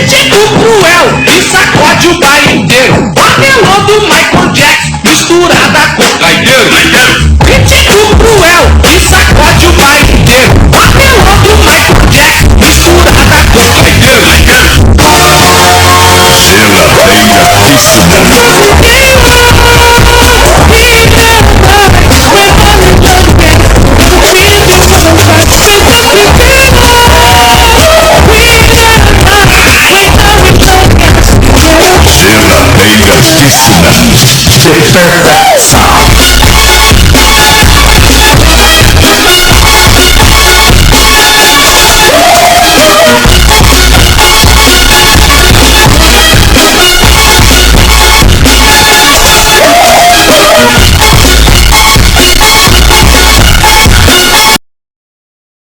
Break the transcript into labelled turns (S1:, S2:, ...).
S1: Ritmo cruel que sacode o baile inteiro. Papelão do Michael Jackson misturada com gaiteiro. Ritmo cruel que sacode o baile inteiro. Papelão do Michael Jackson misturada com gaiteiro.
S2: Geladeira de tsunami.